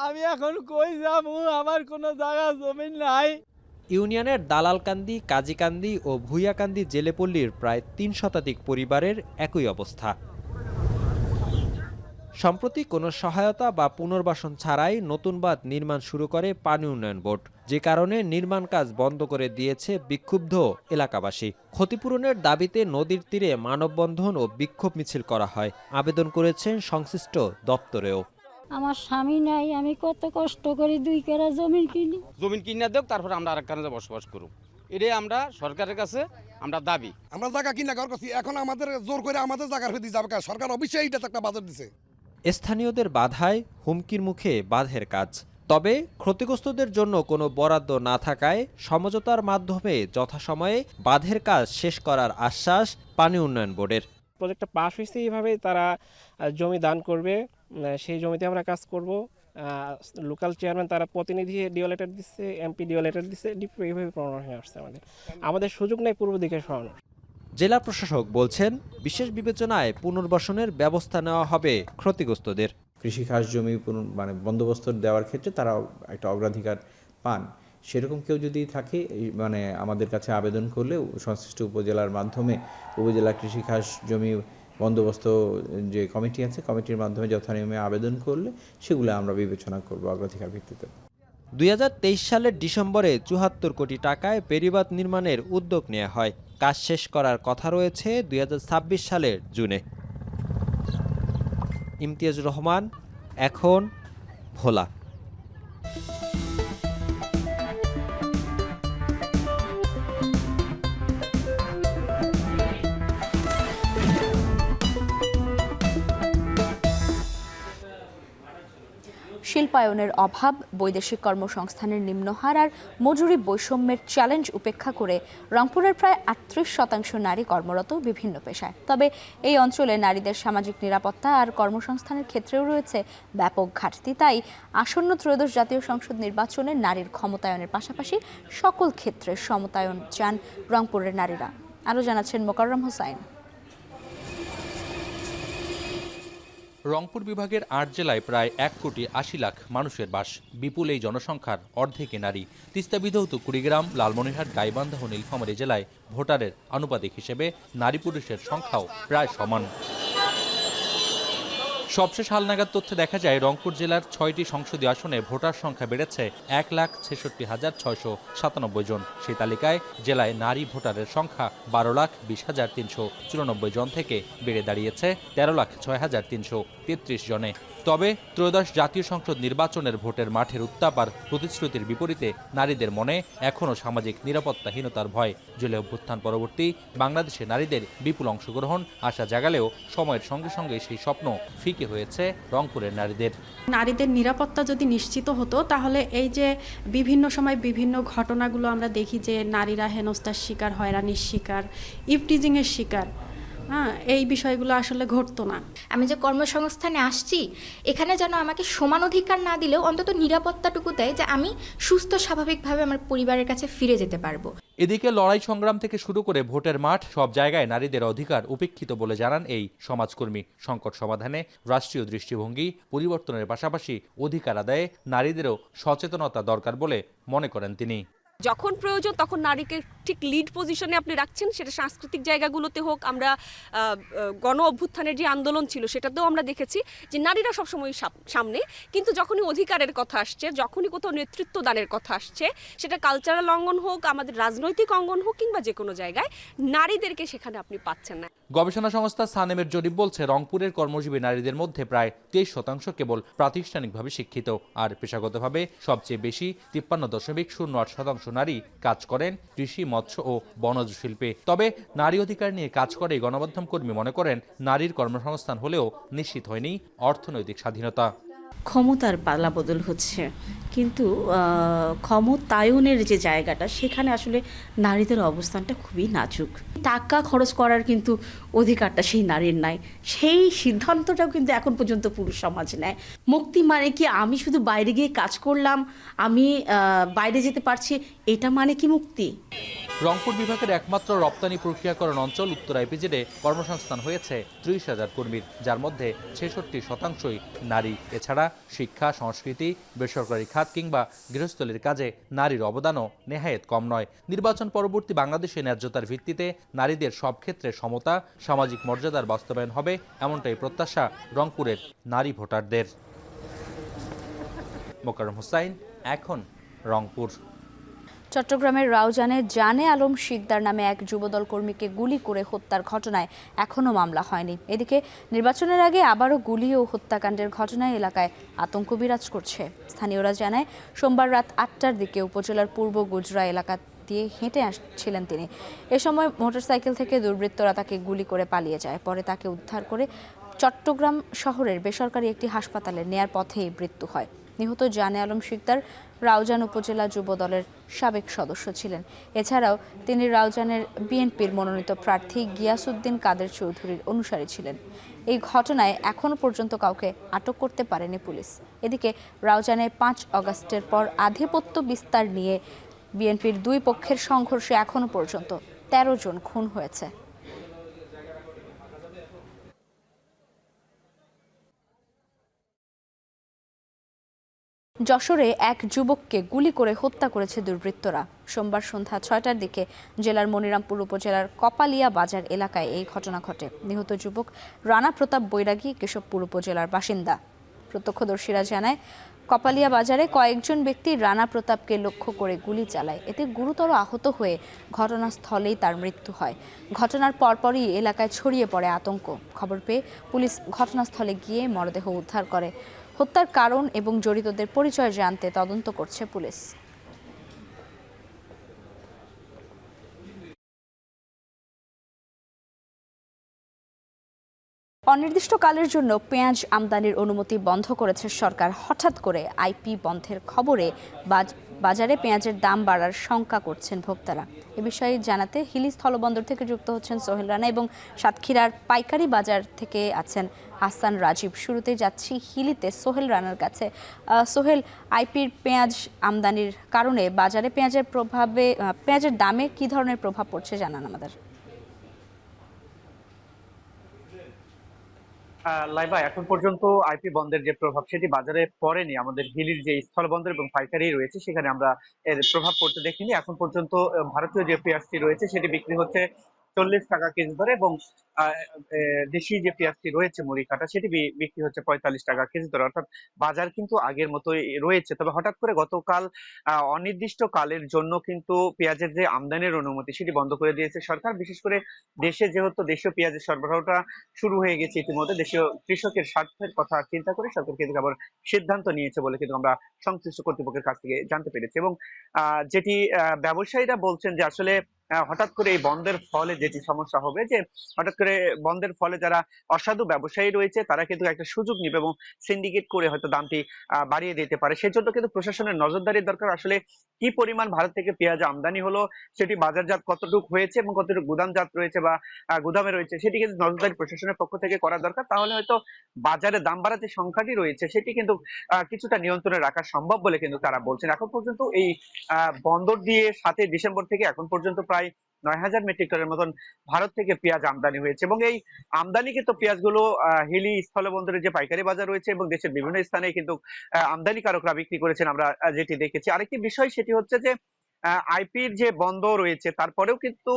S9: আমি এখন কই যাবো? আমার কোনো জায়গা জমি নাই।
S7: ইউনিয়নের দালালকান্দি, কাজীকান্দি ও ভুইয়াকান্দি জেলেপল্লীর প্রায় 3 শতাধিক পরিবারের একই অবস্থা। সম্প্রতি কোনো সহায়তা বা পুনর্বাসন ছাড়াই নতুন বাঁধ নির্মাণ শুরু করে পানি উন্নয়ন বোর্ড, যে কারণে নির্মাণ কাজ বন্ধ করে দিয়েছে বিক্ষুব্ধ এলাকাবাসী। ক্ষতিপূরণের দাবিতে নদীর তীরে মানববন্ধন ও বিক্ষোভ মিছিল করা হয়। আবেদন করেছেন সংশ্লিষ্ট দপ্তরেও।
S8: আমার স্বামী নাই, আমি কত কষ্ট করি 2 কেরা জমি
S2: কিনে দেব, তারপর আমরা আরেকখানে বসবাস করব। এটাই আমরা সরকারের কাছে আমরা দাবি।
S10: আমরা জায়গা কিনা ঘর করছি, এখন আমাদের জোর করে আমাদের জায়গার হয়ে যাবে। সরকার অবশ্যই এইটা একটা বাজার দিছে।
S7: স্থানীয়দের বাধায় হুমকির মুখে বাঁধের কাজ। তবে ক্ষতিগ্রস্তদের জন্য কোনো বরাদ্দ না থাকায় সমঝোতার মাধ্যমে যথাসময়ে বাঁধের কাজ শেষ করার আশ্বাস পানি উন্নয়ন বোর্ডের।
S10: প্রজেক্টটা পাস হয়েছে, এইভাবে তারা জমি দান করবে, সেই জমিতে আমরা কাজ করব। লোকাল চেয়ারম্যান তারা প্রতিনিধি ডিও লেটার দিচ্ছে, এমপি ডিও লেটার দিচ্ছে, ডিপি এইভাবে প্রমাণ হয়ে আসছে। আমাদের সুযোগ নেই পূর্ব দিকে সরানোর।
S7: জেলা প্রশাসক বলছেন, বিশেষ বিবেচনায় পুনর্বাসনের ব্যবস্থা নেওয়া হবে ক্ষতিগ্রস্তদের।
S11: কৃষি খাস জমি বন্দোবস্ত দেওয়ার ক্ষেত্রে তারা একটা অগ্রাধিকার পান। সেরকম কেউ যদি থাকে আমাদের কাছে আবেদন করলে সংশ্লিষ্ট উপজেলার মাধ্যমে উপজেলা কৃষি খাস জমি বন্দোবস্ত যে কমিটি আছে, কমিটির মাধ্যমে যথানিয়মে আবেদন করলে সেগুলো আমরা বিবেচনা করব অগ্রাধিকার ভিত্তিতে।
S7: 2023 সালের ডিসেম্বরে 74 কোটি টাকায় বেড়িবাঁধ নির্মাণের উদ্যোগ নেওয়া হয়। কাজ শেষ করার কথা রয়েছে 2026 সালের জুনে। ইমতিয়াজুর রহমান, এখন, ভোলা।
S1: শিল্পায়নের অভাব, বৈদেশিক কর্মসংস্থানের নিম্নহার আর মজুরি বৈষম্যের চ্যালেঞ্জ উপেক্ষা করে রংপুরের প্রায় 38% নারী কর্মরত বিভিন্ন পেশায়। তবে এই অঞ্চলে নারীদের সামাজিক নিরাপত্তা আর কর্মসংস্থানের ক্ষেত্রেও রয়েছে ব্যাপক ঘাটতি। তাই আসন্ন ত্রয়োদশ জাতীয় সংসদ নির্বাচনে নারীর ক্ষমতায়নের পাশাপাশি সকল ক্ষেত্রে সমতায়ন চান রংপুরের নারীরা। আরও জানাচ্ছেন মোকাররম হোসাইন।
S12: রংপুর বিভাগের 8 জেলায় প্রায় 1,80,00,000 মানুষের বাস। বিপুল এই জনসংখ্যার অর্ধেকই নারী। তিস্তা বিধৌত কুড়িগ্রাম, লালমনিরহাট, গাইবান্ধা ও নীলফামারী জেলায় ভোটারের আনুপাতিক হিসেবে নারী পুরুষের সংখ্যাও প্রায় সমান। সবশেষ হালনাগাদ তথ্যে দেখা যায় রংপুর জেলার 6টি সংসদীয় আসনে ভোটার সংখ্যা বেড়েছে 1,66,697 জন। সেই তালিকায় জেলায় নারী ভোটারের সংখ্যা 12,20,394 জন থেকে বেড়ে দাঁড়িয়েছে 13,06,333 জনে। তবে ত্রয়োদশ জাতীয় সংসদ নির্বাচনের ভোটের মাঠের উত্তাপ আর প্রতিশ্রুতির বিপরীতে নারীদের মনে এখনও সামাজিক নিরাপত্তাহীনতার ভয়। জেলে অভ্যুত্থান পরবর্তী বাংলাদেশে নারীদের বিপুল অংশগ্রহণ আশা জাগালেও সময়ের সঙ্গে সঙ্গে সেই স্বপ্ন ফিকে হয়েছে রংপুরের নারীদের।
S13: নারীদের নিরাপত্তা যদি নিশ্চিত হতো তাহলে এই যে বিভিন্ন সময় বিভিন্ন ঘটনাগুলো আমরা দেখি যে নারীরা হেনস্থার শিকার, হয়রানির শিকার, ইভটিজিংয়ের শিকার, এই বিষয়গুলো আসলে ঘটতো না।
S14: আমি যে কর্মসংস্থানে আসছি এখানে যেন আমাকে সমান অধিকার না দিলেও অন্তত নিরাপত্তাটুকু দেয় যে আমি সুস্থ স্বাভাবিকভাবে আমার পরিবারের কাছে ফিরে যেতে পারবো।
S12: এদিকে লড়াই সংগ্রাম থেকে শুরু করে ভোটের মাঠ সব জায়গায় নারীদের অধিকার উপেক্ষিত বলে জানান এই সমাজকর্মী। সংকট সমাধানে রাষ্ট্রীয় দৃষ্টিভঙ্গি পরিবর্তনের পাশাপাশি অধিকার আদায়ে নারীদেরও সচেতনতা দরকার বলে মনে করেন তিনি।
S15: যখন প্রয়োজন তখন নারীকে ঠিক লিড পজিশনে আপনি রাখছেন, সেটা সাংস্কৃতিক জায়গাগুলোতে হোক, আমরা গণ অভ্যুত্থানের যে আন্দোলন ছিল সেটাতেও আমরা দেখেছি যে নারীরা সবসময় সামনে, কিন্তু যখনই অধিকারের কথা আসছে, যখনই কোথাও নেতৃত্ব দানের কথা আসছে, সেটা কালচারাল অঙ্গন হোক, আমাদের রাজনৈতিক অঙ্গন হোক কিংবা যে কোনো জায়গায়, নারীদেরকে সেখানে আপনি পাচ্ছেন না।
S12: গবেষণা সংস্থা সানেমের জরিপ বলছে রংপুরের কর্মজীবী নারীদের মধ্যে প্রায় 23% কেবল প্রাতিষ্ঠানিকভাবে শিক্ষিত, আর পেশাগতভাবে সবচেয়ে বেশি 53.08% নারী কাজ করেন কৃষি, মৎস্য ও বনজ শিল্পে। তবে নারী অধিকার নিয়ে কাজ করে গণমাধ্যম কর্মী মনে করেন নারীর কর্মসংস্থান হলেও নিশ্চিত হয়নি অর্থনৈতিক স্বাধীনতা।
S13: ক্ষমতার পালাবদল হচ্ছে, কিন্তু ক্ষমতায়নের যে জায়গাটা সেখানে আসলে নারীদের অবস্থানটা খুবই নাজুক। টাকা খরচ করার কিন্তু অধিকারটা সেই নারীর নাই, সেই সিদ্ধান্তটাও কিন্তু এখন পর্যন্ত পুরুষ সমাজ নেয়। মুক্তি মানে কি আমি শুধু বাইরে গিয়ে কাজ করলাম, আমি বাইরে যেতে পারছি, এটা মানে কি মুক্তি?
S12: রংপুর বিভাগের একমাত্র রপ্তানি প্রক্রিয়াকরণ অঞ্চল উত্তর আইপিজেডে কর্মসংস্থান হয়েছে 30,000 কর্মীর, যার মধ্যে 66%ই নারী। এছাড়া শিক্ষা, সংস্কৃতি, বেসরকারি খাত কিংবা গৃহস্থলীর কাজে নারীর অবদানও নেহায়েত কম নয়। নির্বাচন পরবর্তী বাংলাদেশে ন্যায্যতার ভিত্তিতে নারীদের সব ক্ষেত্রে সমতা, সামাজিক মর্যাদার বাস্তবায়ন হবে, এমনটাই প্রত্যাশা রংপুরের নারী ভোটারদের। মোকাররম হোসাইন, এখন, রংপুর।
S1: চট্টগ্রামের রাউজানে জানে আলম শিকদার নামে এক যুবদল কর্মীকে গুলি করে হত্যার ঘটনায় এখনও মামলা হয়নি। এদিকে নির্বাচনের আগে আবারও গুলি ও হত্যাকাণ্ডের ঘটনায় এলাকায় আতঙ্ক বিরাজ করছে। স্থানীয়রা জানায়, সোমবার রাত 8টার দিকে উপজেলার পূর্ব গুজরা এলাকা দিয়ে হেঁটে আসছিলেন তিনি। এ সময় মোটরসাইকেল থেকে দুর্বৃত্তরা তাকে গুলি করে পালিয়ে যায়। পরে তাকে উদ্ধার করে চট্টগ্রাম শহরের বেসরকারি একটি হাসপাতালে নেয়ার পথেই মৃত্যু হয়। নিহত জানে আলম শিকদার রাউজান উপজেলা যুব দলের সাবেক সদস্য ছিলেন। এছাড়াও তিনি রাউজানের বিএনপির মনোনীত প্রার্থী গিয়াসউদ্দিন কাদের চৌধুরীর অনুসারী ছিলেন। এই ঘটনায় এখনও পর্যন্ত কাউকে আটক করতে পারেনি পুলিশ। এদিকে রাউজানে 5 আগস্টের পর আধিপত্য বিস্তার নিয়ে বিএনপির দুই পক্ষের সংঘর্ষে এখনও পর্যন্ত 13 জন খুন হয়েছে। যশোরে এক যুবককে গুলি করে হত্যা করেছে দুর্বৃত্তরা। সোমবার সন্ধ্যা 6টার দিকে জেলার মনিরামপুর উপজেলার কপালিয়া বাজার এলাকায় এই ঘটনা ঘটে। নিহত যুবক রানা প্রতাপ বৈরাগী কেশবপুর উপজেলার বাসিন্দা। প্রত্যক্ষদর্শীরা জানায়, কপালিয়া বাজারে কয়েকজন ব্যক্তি রানা প্রতাপকে লক্ষ্য করে গুলি চালায়। এতে গুরুতর আহত হয়ে ঘটনাস্থলেই তার মৃত্যু হয়। ঘটনার পরপরই এলাকায় ছড়িয়ে পড়ে আতঙ্ক। খবর পেয়ে পুলিশ ঘটনাস্থলে গিয়ে মরদেহ উদ্ধার করে। হত্যার কারণ এবং জড়িতদের পরিচয় জানতে তদন্ত করছে পুলিশ। অনির্দিষ্টকালের জন্য পেঁয়াজ আমদানির অনুমতি বন্ধ করেছে সরকার। হঠাৎ করে আইপি বন্ধের খবরে বাজারে পেঁয়াজের দাম বাড়ার শঙ্কা করছেন ভোক্তারা। এ বিষয়ে জানাতে হিলি স্থলবন্দর থেকে যুক্ত হচ্ছেন সোহেল রানা এবং সাতক্ষীরার পাইকারি বাজার থেকে আছেন হাসান রাজীব। শুরুতে যাচ্ছি হিলিতে সোহেল রানার কাছে। সোহেল, আইপির পেঁয়াজ আমদানির কারণে বাজারে পেঁয়াজের দামে কি ধরনের প্রভাব পড়ছে জানান আমাদের।
S16: লাইবা, এখন পর্যন্ত আইপি বন্ধের যে প্রভাব সেটি বাজারে পড়েনি। আমাদের হিলির যে স্থলবন্দর এবং পাইকারি রয়েছে সেখানে আমরা এর প্রভাব পড়তে দেখিনি। এখন পর্যন্ত ভারতীয় যে পেঁয়াজটি রয়েছে সেটি বিক্রি হচ্ছে 40 টাকা কেজি দরে এবং দেশি যে পেঁয়াজটি রয়েছে মুড়ি কাটা সেটি বিক্রি হচ্ছে 45 টাকা কেজি দরে। অর্থাৎ বাজার কিন্তু আগের মতোই রয়েছে। তবে হঠাৎ করে গতকাল অনির্দিষ্টকালের জন্য কিন্তু পেঁয়াজের যে আমদানির অনুমতি সেটি বন্ধ করে দিয়েছে সরকার। বিশেষ করে দেশে যেহেতু দেশীয় পেঁয়াজের সরবরাহটা শুরু হয়ে গেছে ইতিমধ্যে, দেশীয় কৃষকের স্বার্থের কথা চিন্তা করে সরকার কিন্তু আবার সিদ্ধান্ত নিয়েছে বলে কিন্তু আমরা সংশ্লিষ্ট কর্তৃপক্ষের কাছ থেকে জানতে পেরেছি। এবং যেটি ব্যবসায়ীরা বলছেন যে আসলে হঠাৎ করে এই বন্ধের ফলে যেটি সমস্যা হবে, যে হঠাৎ করে বন্ধের ফলে যারা অসাধু ব্যবসায়ী রয়েছে তারা কিন্তু একটা সুযোগ নিবে এবং সিন্ডিকেট করে হয়তো দামটি বাড়িয়ে দিতে পারে। সেজন্য কিন্তু প্রশাসনের নজরদারির দরকার। আসলে কি পরিমাণ ভারত থেকে পেঁয়াজ আমদানি হলো, সেটি বাজারজাত কতটুকু হয়েছে এবং কতটুকু গুদামজাত রয়েছে বা গুদামে রয়েছে, সেটি কিন্তু নজরদারি প্রশাসনের পক্ষ থেকে করা দরকার। তাহলে হয়তো বাজারে দাম বাড়াতে সংখ্যাটি রয়েছে সেটি কিন্তু কিছুটা নিয়ন্ত্রণে রাখা সম্ভব বলে কিন্তু তারা বলছেন। এখন পর্যন্ত এই বন্দর দিয়ে 7 ডিসেম্বর থেকে এখন পর্যন্ত প্রায় 9000 মেট্রিক টনের মতন ভারত থেকে পেঁয়াজ আমদানি হয়েছে এবং এই আমদানিকৃত পেঁয়াজগুলো হিলি স্থলবন্দরের যে পাইকারি বাজার রয়েছে এবং দেশের বিভিন্ন স্থানে কিন্তু আমদানিকারকরা বিক্রি করেছেন আমরা যেটি দেখেছি। আরেকটি বিষয় সেটি হচ্ছে যে আইপির যে বন্ধ রয়েছে তারপরেও কিন্তু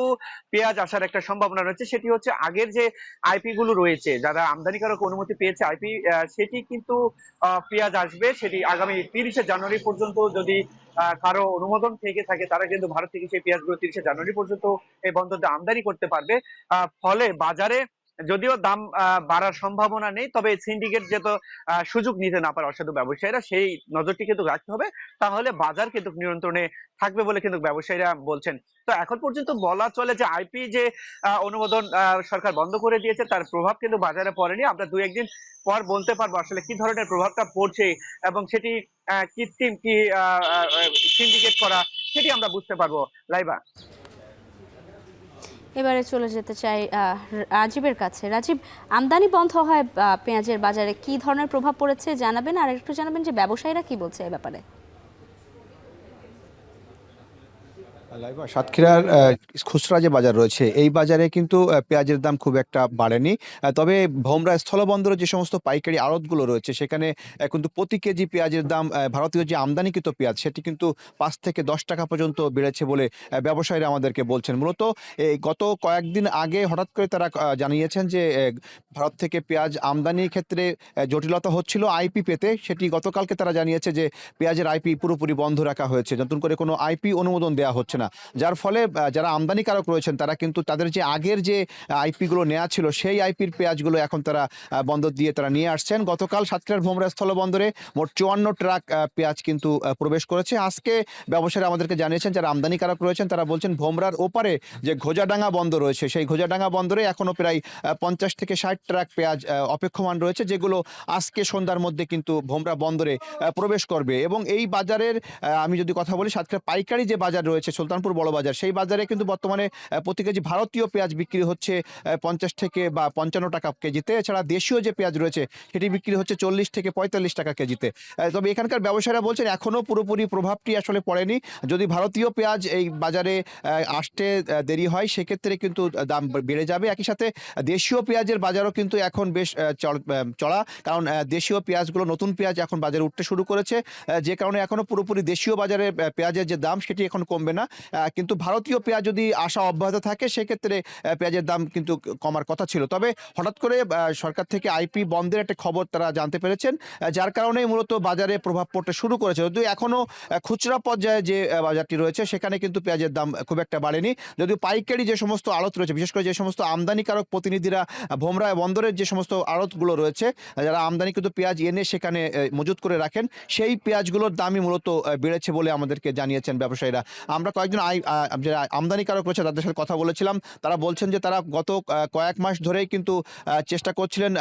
S16: পেঁয়াজ আসার একটা সম্ভাবনা রয়েছে। সেটি হচ্ছে আগের যে আইপি গুলো রয়েছে, যারা আমদানিকারক অনুমতি পেয়েছে আইপি, সেটি কিন্তু পেঁয়াজ আসবে সেটি আগামী 30শে জানুয়ারি পর্যন্ত। যদি কারো অনুমোদন থেকে থাকে তারা কিন্তু ভারত থেকে সেই পেঁয়াজগুলো 30শে জানুয়ারি পর্যন্ত এই বন্দরে আমদানি করতে পারবে। ফলে বাজারে যদিও দাম বাড়ার সম্ভাবনা নেই, তবে সিন্ডিকেট যেহেতু সুযোগ নিতে না পারে অসাধু ব্যবসায়ীরা, সেই নজরটি কিন্তু রাখতে হবে। তাহলে বাজার কিন্তু নিয়ন্ত্রণে থাকবে বলে কিন্তু ব্যবসায়ীরা বলছেন। তো এখন পর্যন্ত বলা চলে যে আইপি যে অনুমোদন সরকার বন্ধ করে দিয়েছে তার প্রভাব কিন্তু বাজারে পড়েনি। আমরা 2-1 দিন পর বলতে পারবো আসলে কি ধরনের প্রভাবটা পড়ছে এবং সেটি কৃত্রিম কি সিন্ডিকেট করা সেটি আমরা বুঝতে পারবো। লাইবা,
S1: এবারে চলে যেতে চাই রাজীবের কাছে। রাজীব, আমদানি বন্ধ হয় পেঁয়াজের বাজারে কি ধরনের প্রভাব পড়েছে জানাবেন, আর একটু জানাবেন যে ব্যবসায়ীরা কি বলছে এই ব্যাপারে।
S17: সাতক্ষীরার খুচরা যে বাজার রয়েছে এই বাজারে কিন্তু পেঁয়াজের দাম খুব একটা বাড়েনি। তবে ভোমরা স্থলবন্দরে যে সমস্ত পাইকারি আড়তগুলো রয়েছে সেখানে কিন্তু প্রতি কেজি পেঁয়াজের দাম ভারতীয় যে আমদানিকৃত পেঁয়াজ সেটি কিন্তু 5 থেকে 10 টাকা পর্যন্ত বেড়েছে বলে ব্যবসায়ীরা আমাদেরকে বলছেন। মূলত এই গত কয়েকদিন আগে হঠাৎ করে তারা জানিয়েছেন যে ভারত থেকে পেঁয়াজ আমদানির ক্ষেত্রে জটিলতা হচ্ছিল আইপি পেতে। সেটি গতকালকে তারা জানিয়েছে যে পেঁয়াজের আইপি পুরোপুরি বন্ধ রাখা হয়েছে, নতুন করে কোনো আইপি অনুমোদন দেওয়া হচ্ছে না। যার ফলে যারা আমদানিকারক রয়েছেন তারা কিন্তু তাদের যে আগের যে আইপিগুলো নেওয়া ছিল সেই আইপির পেঁয়াজগুলো এখন তারা বন্দর দিয়ে তারা নিয়ে আসছেন। গতকাল সাতক্ষীরার ভোমরা স্থলবন্দরে মোট 54 ট্রাক পেঁয়াজ কিন্তু প্রবেশ করেছে। আজকে ব্যবসায়ীরা আমাদেরকে জানিয়েছেন যারা আমদানিকারক রয়েছেন তারা বলছেন ভোমরার ওপারে যে ঘোজাডাঙ্গা বন্দর রয়েছে সেই ঘোজাডাঙ্গা বন্দরে এখনো প্রায় 50 থেকে 60 ট্রাক পেঁয়াজ অপেক্ষমান রয়েছে, যেগুলো আজকে সন্ধ্যার মধ্যে কিন্তু ভোমরা বন্দরে প্রবেশ করবে। এবং এই বাজারের আমি যদি কথা বলি, সাতক্ষীরা পাইকারি যে বাজার রয়েছে সুলতানপুর বড় বাজার, সেই বাজারে কিন্তু বর্তমানে প্রতি কেজি ভারতীয় পেঁয়াজ বিক্রি হচ্ছে 50 থেকে বা 55 টাকা কেজিতে। এছাড়া দেশীয় যে পেঁয়াজ রয়েছে সেটি বিক্রি হচ্ছে 40 থেকে 45 টাকা কেজিতে। তবে এখানকার ব্যবসায়ীরা বলছেন এখনও পুরোপুরি প্রভাবটি আসলে পড়েনি। যদি ভারতীয় পেঁয়াজ এই বাজারে আসতে দেরি হয় সেক্ষেত্রে কিন্তু দাম বেড়ে যাবে। একই সাথে দেশীয় পেঁয়াজের বাজারও কিন্তু এখন বেশ চড়া, কারণ দেশীয় পেঁয়াজগুলো নতুন পেঁয়াজ এখন বাজারে উঠতে শুরু করেছে, যে কারণে এখনও পুরোপুরি দেশীয় বাজারে পেঁয়াজের যে দাম সেটি এখন কমবে না। কিন্তু ভারতীয় পেঁয়াজ যদি আসা অব্যাহত থাকে সেক্ষেত্রে পেঁয়াজের দাম কিন্তু কমার কথা ছিল। তবে হঠাৎ করে সরকার থেকে আইপি বন্ধের একটা খবর তারা জানতে পেরেছেন, যার কারণে মূলত বাজারে প্রভাব পড়তে শুরু করেছে। যদিও এখনও খুচরা পর্যায়ে যে বাজারটি রয়েছে সেখানে কিন্তু পেঁয়াজের দাম খুব একটা বাড়েনি, যদিও পাইকারি যে সমস্ত আড়ত রয়েছে, বিশেষ করে যে সমস্ত আমদানিকারক প্রতিনিধিরা ভোমরা বন্দরের যে সমস্ত আড়তগুলো রয়েছে, যারা আমদানিকৃত পেঁয়াজ এনে সেখানে মজুত করে রাখেন, সেই পেঁয়াজগুলোর দামই মূলত বেড়েছে বলে আমাদেরকে জানিয়েছেন ব্যবসায়ীরা। আমরা কয়েকজন যারা আমদানিকারক রয়েছে তাদের সাথে কথা বলেছিলাম, তারা বলছেন যে তারা গত কয়েক মাস ধরেই কিন্তু চেষ্টা করছিলেন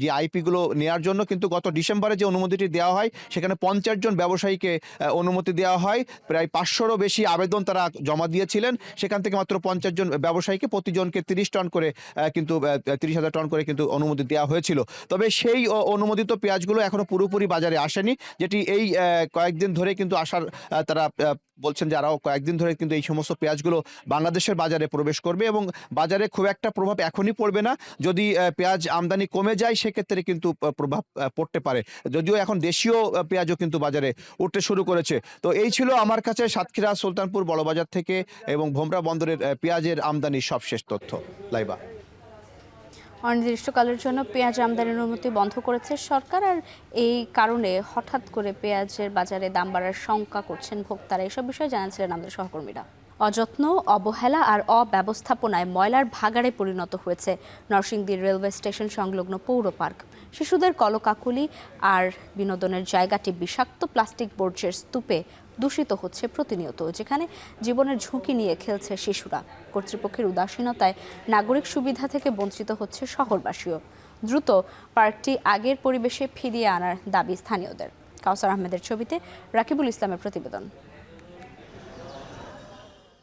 S17: যে আইপিগুলো নেওয়ার জন্য, কিন্তু গত ডিসেম্বরে যে অনুমতিটি দেওয়া হয় সেখানে 50 জন ব্যবসায়ীকে অনুমতি দেওয়া হয়। প্রায় 500রও বেশি আবেদন তারা জমা দিয়েছিলেন, সেখান থেকে মাত্র 50 জন ব্যবসায়ীকে প্রতিজনকে 30 টন করে কিন্তু 30,000 টন করে কিন্তু অনুমতি দেওয়া হয়েছিল। তবে সেই অনুমোদিত পেঁয়াজগুলো এখনো পুরোপুরি বাজারে আসেনি, যেটি এই কয়েকদিন ধরে কিন্তু আসার তারা বলছেন যে আরও কয়েকদিন ধরে কিন্তু এই সমস্ত পেঁয়াজগুলো বাংলাদেশের বাজারে প্রবেশ করবে এবং বাজারে খুব একটা প্রভাব এখনই পড়বে না। যদি পেঁয়াজ আমদানি কমে যায় সেক্ষেত্রে কিন্তু প্রভাব পড়তে পারে, যদিও এখন দেশীয় পেঁয়াজও কিন্তু বাজারে উঠতে শুরু করেছে। তো এই ছিল আমার কাছে সাতক্ষীরা সুলতানপুর বড়বাজার থেকে এবং ভোমরা বন্দরের পেঁয়াজের আমদানির সবশেষ তথ্য। লাইবা।
S1: অনির্দিষ্টকালের জন্য পেঁয়াজ আমদানির অনুমতি বন্ধ করেছে সরকার, আর এই কারণে হঠাৎ করে পেঁয়াজের বাজারে দাম বাড়ার শঙ্কা করছেন ভোক্তারা। এসব বিষয়ে জানাচ্ছিলেন আমাদের সহকর্মীরা। অযত্ন, অবহেলা আর অব্যবস্থাপনায় ময়লার ভাগাড়ে পরিণত হয়েছে নরসিংদী রেলওয়ে স্টেশন সংলগ্ন পৌর পার্ক। শিশুদের কলকাকুলি আর বিনোদনের জায়গাটি বিষাক্ত প্লাস্টিক বর্জ্যের স্তূপে দূষিত হচ্ছে প্রতিনিয়ত, যেখানে জীবনের ঝুঁকি নিয়ে খেলছে শিশুরা। কর্তৃপক্ষের উদাসীনতায় নাগরিক সুবিধা থেকে বঞ্চিত হচ্ছে শহরবাসীও। দ্রুত পার্কটি আগের পরিবেশে ফিরিয়ে আনার দাবি স্থানীয়দের। কাউসার আহমেদের ছবিতে রাকিবুল ইসলামের প্রতিবেদন।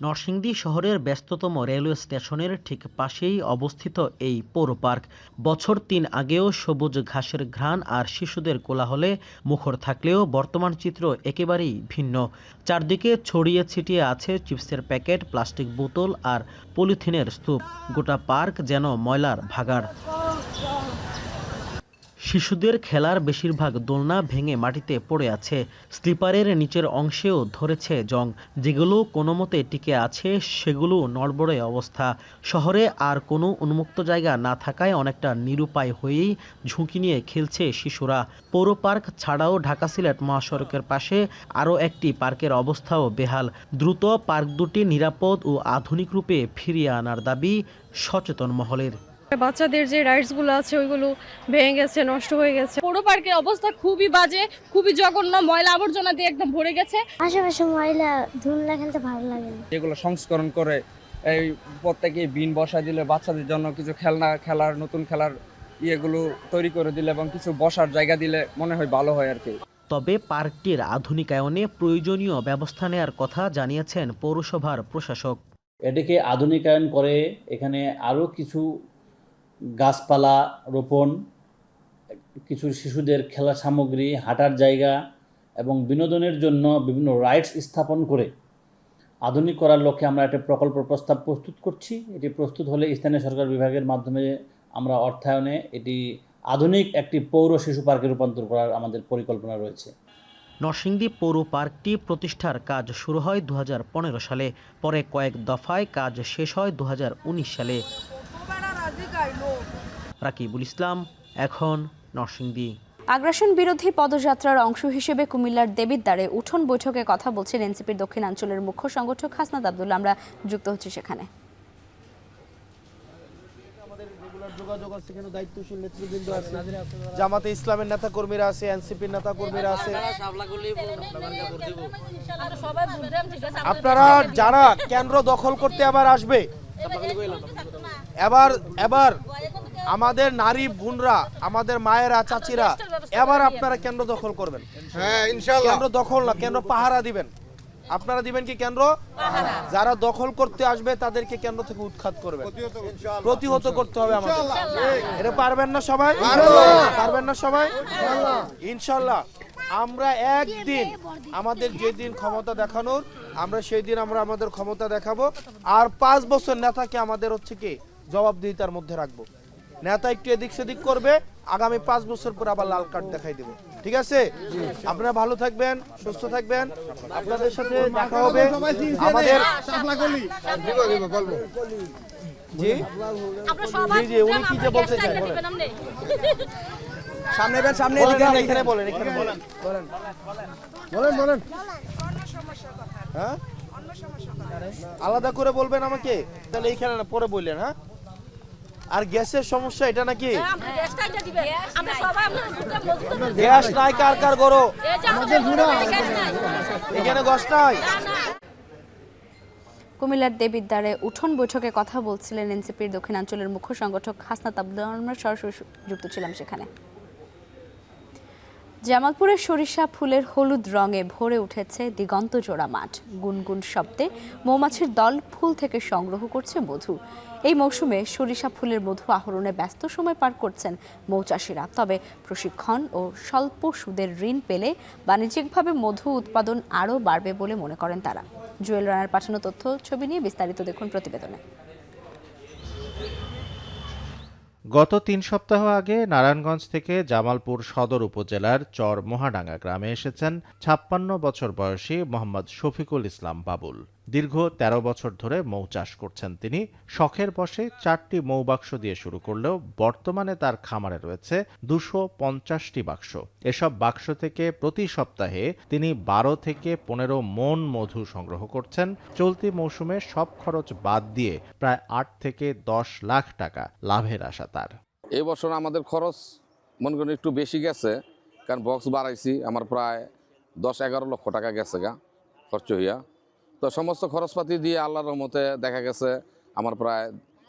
S18: নরসিংদী শহরের ব্যস্ততম রেলওয়ে স্টেশনের ঠিক পাশেই অবস্থিত এই পৌর পার্ক। বছর 3 আগেও সবুজ ঘাসের ঘ্রাণ আর শিশুদের কোলাহলে মুখর থাকলেও বর্তমান চিত্র একেবারেই ভিন্ন। চারদিকে ছড়িয়ে ছিটিয়ে আছে চিপসের প্যাকেট, প্লাস্টিক বোতল আর পলিথিনের স্তূপ। গোটা পার্ক যেন ময়লার ভাগাড়। শিশুদের খেলার বেশিরভাগ দোলনা ভেঙে মাটিতে পড়ে আছে। স্লিপারের নিচের অংশেও ধরেছে জং। যেগুলো কোনো মতে টিকে আছে সেগুলো নড়বড়ে অবস্থা। শহরে আর কোনো উন্মুক্ত জায়গা না থাকায় অনেকটা নিরুপায় হয়েই ঝুঁকি নিয়ে খেলছে শিশুরা। পৌর পার্ক ছাড়াও ঢাকা সিলেট মহাসড়কের পাশে আরও একটি পার্কের অবস্থাও বেহাল। দ্রুত পার্ক দুটি নিরাপদ ও আধুনিক রূপে ফিরিয়ে আনার দাবি সচেতন মহলের।
S19: বাচ্চাদের যে রাইডসগুলো আছে ওইগুলো ভেঙে গেছে, নষ্ট হয়ে গেছে। পৌর পার্কের অবস্থা খুবই বাজে, খুবই জঘন্য, ময়লা আবর্জনা দিয়ে একদম ভরে গেছে।
S20: আশেপাশে ময়লা ধুলা খেলতে ভালো লাগে না।
S21: যেগুলো সংস্করণ করে এই প্রত্যেকে বিন বসা দিলে বাচ্চাদের জন্য কিছু খেলার নতুন খেলার ইয়েগুলো তৈরি করে দিলে এবং কিছু বসার জায়গা দিলে মনে হয় ভালো হয় আর কি।
S18: তবে পার্কটির আধুনিকায়নে প্রয়োজনীয় ব্যবস্থা নেওয়ার কথা জানিয়েছেন পৌরসভার প্রশাসক।
S22: এটাকে আধুনিকায়ন করে এখানে আরও কিছু গাছপালা রোপণ, কিছু শিশুদের খেলার সামগ্রী, হাঁটার জায়গা এবং বিনোদনের জন্য বিভিন্ন রাইডস স্থাপন করে আধুনিক করার লক্ষ্যে আমরা একটা প্রকল্প প্রস্তাব প্রস্তুত করছি। এটি প্রস্তুত হলে স্থানীয় সরকার বিভাগের মাধ্যমে আমরা অর্থায়নে এটি আধুনিক একটি পৌর শিশু পার্কে রূপান্তর করার আমাদের পরিকল্পনা রয়েছে।
S18: নরসিংদী পৌর পার্কটি প্রতিষ্ঠার কাজ শুরু হয় 2015 সালে, পরে কয়েক দফায় কাজ শেষ হয় 2019 সালে। রাকিবুল ইসলাম, এখন নরসিংদী।
S1: আগ্রাসন বিরোধী পদযাত্রার অংশ হিসেবে কুমিল্লার দেবিদ্বারে উঠোন বৈঠকে কথা বলছেন এনসিপির দক্ষিণাঞ্চলের মুখ্য সংগঠক হাসনাত আব্দুল্লাহ। আমরা যুক্ত হচ্ছি সেখানে।
S3: দায়িত্বশীল নেতৃবৃন্দ আছে, জামাতে ইসলামের নেতা কর্মীরা আছে, এনসিপির নেতা কর্মীরা আছে। আপনারা যারা কেন্দ্র দখল করতে আবার আসবে, এবার আমাদের নারী বোনরা, আমাদের মায়েরা, চাচিরা, এবার আপনারা কেন্দ্র দখল করবেন। হ্যাঁ ইনশাআল্লাহ। কেন্দ্র দখল না, কেন্দ্র পাহারা দিবেন। আপনারা দিবেন কি কেন্দ্র? যারা দখল করতে আসবে তাদেরকে কেন্দ্র থেকে উৎখাত করবেন, প্রতিহত করতে হবে আমাদের। এটা পারবেন না সবাই? পারবেন না সবাই? ইনশাআল্লাহ। আমরা একদিন আমাদের যেদিন ক্ষমতা দেখানোর, আমরা সেই দিন আমরা আমাদের ক্ষমতা দেখাবো। আর 5 বছর নেতাকে আমাদের হচ্ছে কি জবাবদিহিতার মধ্যে রাখবো। নেতা একটু এদিক সেদিক করবে, আগামী 5 বছর পর আবার লাল কার্ড দেখাই দেবে। ঠিক আছে? আপনারা ভালো থাকবেন, সুস্থ থাকবেন, আপনাদের সাথে দেখা হবে। আমাদের জি জি উনি কি যে বলতে চান বলেন। সামনে বের, সামনে এখানে বলেন, এখানে বলেন বলেন বলেন। হ্যাঁ আলাদা করে বলবেন আমাকে, তাহলে এইখানে না পরে বললেন। হ্যাঁ আর গ্যাসের সমস্যা এটা নাকি? গ্যাস নাই, কার কার গরো এখানে গ্যাস নাই।
S1: কুমিল্লার দেবিদ্বারে উঠোন বৈঠকে কথা বলছিলেন এনসিপির দক্ষিণাঞ্চলের মুখ্য সংগঠক হাসনাত আব্দুল্লাহ। আমরা সরাসরি যুক্ত ছিলাম সেখানে। জামালপুরের সরিষা ফুলের হলুদ রঙে ভরে উঠেছে দিগন্ত জোড়া মাঠ। গুনগুন শব্দে মৌমাছির দল ফুল থেকে সংগ্রহ করছে মধু। এই মৌসুমে সরিষা ফুলের মধু আহরণে ব্যস্ত সময় পার করছেন মৌচাষীরা। তবে প্রশিক্ষণ ও স্বল্প সুদের ঋণ পেলে বাণিজ্যিকভাবে মধু উৎপাদন আরও বাড়বে বলে মনে করেন তারা। জুয়েল রানার পাঠানো তথ্য ছবি নিয়ে বিস্তারিত দেখুন প্রতিবেদনে।
S4: গত 3 সপ্তাহ আগে নারায়ণগঞ্জ থেকে জামালপুর সদর উপজেলার চর মহাডাঙ্গা গ্রামে এসেছেন 56 বছর বয়সী মোহাম্মদ শফিকুল ইসলাম বাবুল। দীর্ঘ 13 বছর ধরে মৌ চাষ করছেন তিনি। শখের বশে 4টি মৌবাক্স দিয়ে শুরু করলেও বর্তমানে তার খামারে রয়েছে 250টি বাক্স। এসব বাক্স থেকে প্রতি সপ্তাহে তিনি 12 থেকে 15 মণ মধু সংগ্রহ করছেন। চলতি মৌসুমে সব খরচ বাদ দিয়ে প্রায় 8 থেকে 10 লাখ টাকা লাভের আশা তার।
S23: এই বছর আমাদের খরচ মনে করেন একটু বেশি গেছে, কারণ বক্স বাড়াইছি, আমার প্রায় 10-11 লক্ষ টাকা গেছে খরচ হইয়া। তো সমস্ত খরচপাতি দিয়ে আল্লাহর রহমতে দেখা গেছে আমার প্রায়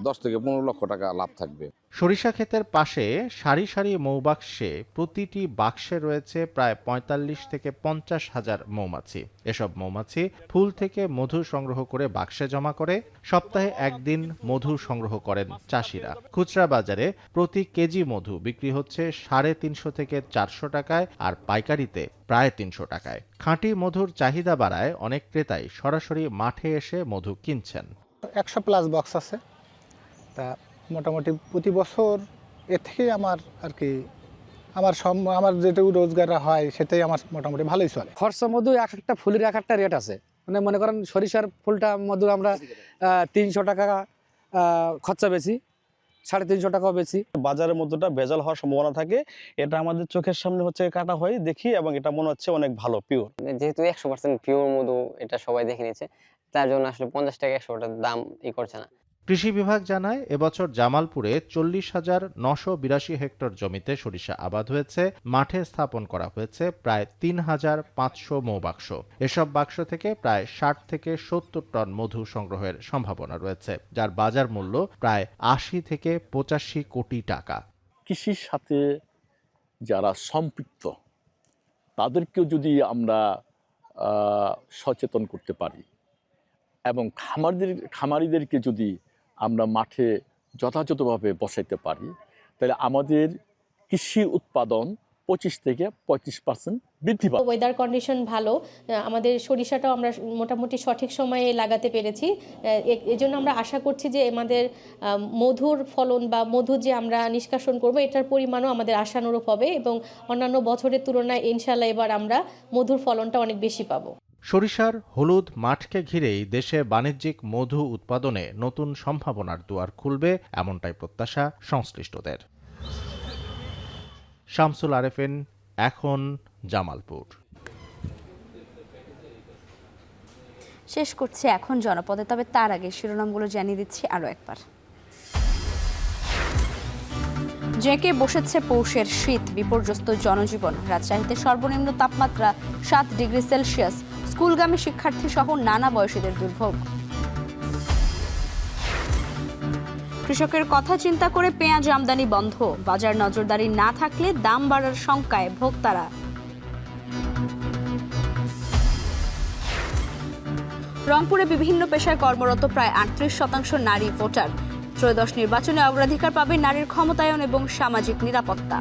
S23: 10 থেকে 15 লক্ষ টাকা লাভ থাকবে।
S4: সরিষা ক্ষেতের পাশে সারি সারি মৌবাক্সে প্রতিটি বাক্সে রয়েছে প্রায় 45 থেকে 50 হাজার মৌমাছি। এসব মৌমাছি ফুল থেকে মধু সংগ্রহ করে বাক্সে জমা করে। সপ্তাহে একদিন মধু সংগ্রহ করেন চাষিরা। খুচরা বাজারে প্রতি কেজি মধু বিক্রি হচ্ছে 350 থেকে 400 টাকায়, আর পাইকারিতে প্রায় 300 টাকায়। খাঁটি মধুর চাহিদা বাড়ায় অনেক ক্রেতাই সরাসরি মাঠে এসে মধু কিনছেন।
S24: 100+ বক্স আছে, তা মোটামুটি প্রতি বছর এর থেকে আমার আর কি আমার যেটুকু রোজগার হয় সেটাই আমার মোটামুটি ভালোই চলে।
S25: খরচা মধু এক একটা ফুলের এক একটা রেট আছে। মানে মনে করেন সরিষার ফুলটা মধু আমরা 300 টাকা খরচা বেশি, 350 টাকাও বেশি।
S26: বাজারের মধ্যটা ভেজাল হওয়ার সম্ভাবনা থাকে, এটা আমাদের চোখের সামনে হচ্ছে কাটা হয় দেখি, এবং এটা মনে হচ্ছে অনেক ভালো পিওর।
S27: যেহেতু 100% পিওর মধু এটা সবাই দেখে নিয়েছে, তার জন্য আসলে 50 টাকা 100 টাকার দাম করছে না।
S4: কৃষি বিভাগ জানায় এবছর জামালপুরে 40,982 হেক্টর জমিতে সরিষা আবাদ হয়েছে। মাঠে স্থাপন করা হয়েছে প্রায় 3,500 মৌবাক্স। এসব বাক্স থেকে প্রায় 60 থেকে 70 টন মধু সংগ্রহের সম্ভাবনা রয়েছে, যার বাজার মূল্য প্রায় 80 থেকে 85 কোটি টাকা।
S28: কৃষির সাথে যারা সম্পৃক্ত তাদেরকেও যদি আমরা সচেতন করতে পারি এবং খামারিদেরকে যদি আমরা মাঠে যথাযথভাবে বসাইতে পারি, তাহলে আমাদের কৃষি উৎপাদন 25 থেকে 35% বৃদ্ধি পাবে।
S29: ওয়েদার কন্ডিশন ভালো, আমাদের সরিষাটাও আমরা মোটামুটি সঠিক সময়ে লাগাতে পেরেছি। এজন্য আমরা আশা করছি যে আমাদের মধুর ফলন বা মধু যে আমরা নিষ্কাশন করব এটার পরিমাণও আমাদের আশানুরূপ হবে, এবং অন্যান্য বছরের তুলনায় ইনশাআল্লাহ এবার আমরা মধুর ফলনটা অনেক বেশি পাবো।
S4: সরিষার হলুদ মাঠকে ঘিরেই দেশে বাণিজ্যিক মধু উৎপাদনে নতুন সম্ভাবনার দুয়ার খুলবে, এমনটাই প্রত্যাশা সংশ্লিষ্টদের। শামসুল আরেফিন, এখন জামালপুর।
S1: শেষ করছি এখন জনপদে, তবে তার আগে শিরোনামগুলো জানিয়ে দিচ্ছি আরও একবার। জেঁকে বসেছে পৌষের শীত, বিপর্যস্ত জনজীবন। রাজশাহীতে সর্বনিম্ন তাপমাত্রা 7 ডিগ্রি সেলসিয়াস। স্কুলগামী শিক্ষার্থী সহ নানা বয়সীদের দুর্ভোগ। কৃষকের কথা চিন্তা করে পেঁয়াজ আমদানি বন্ধ। বাজার নজরদারি না থাকলে দাম বাড়ার শঙ্কায় ভোক্তারা। রংপুরে বিভিন্ন পেশায় কর্মরত প্রায় 38% নারী ভোটার। ত্রয়োদশ নির্বাচনে অগ্রাধিকার পাবে নারীর ক্ষমতায়ন এবং সামাজিক নিরাপত্তা।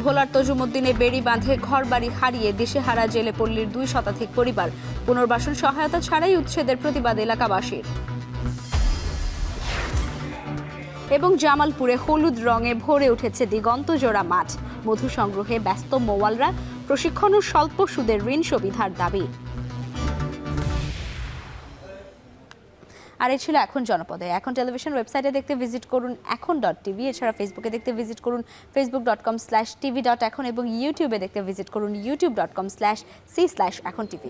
S1: ভোলার তজুমুদ্দিনে বেড়ি বাঁধে ঘরবাড়ি হারিয়ে দিশেহারা জেলে পল্লীর 2 শতাধিক পরিবার। পুনর্বাসন সহায়তা ছাড়াই উচ্ছেদের প্রতিবাদ এলাকাবাসীর। এবং জামালপুরে হলুদ রঙে ভরে উঠেছে দিগন্তজোড়া মাঠ। মধু সংগ্রহে ব্যস্ত মোয়ালরা। প্রশিক্ষণ ও স্বল্প সুদের ঋণ সুবিধার দাবি। আর এই ছিল এখন জনপদে। এখন টেলিভিশন ওয়েবসাইটে দেখতে ভিজিট করুন এখন.tv। এছাড়া ফেসবুকে দেখতে ভিজিট করুন facebook.com/tv.এখন এবং ইউটিউবে দেখতে ভিজিট করুন youtube.com/c/echontv।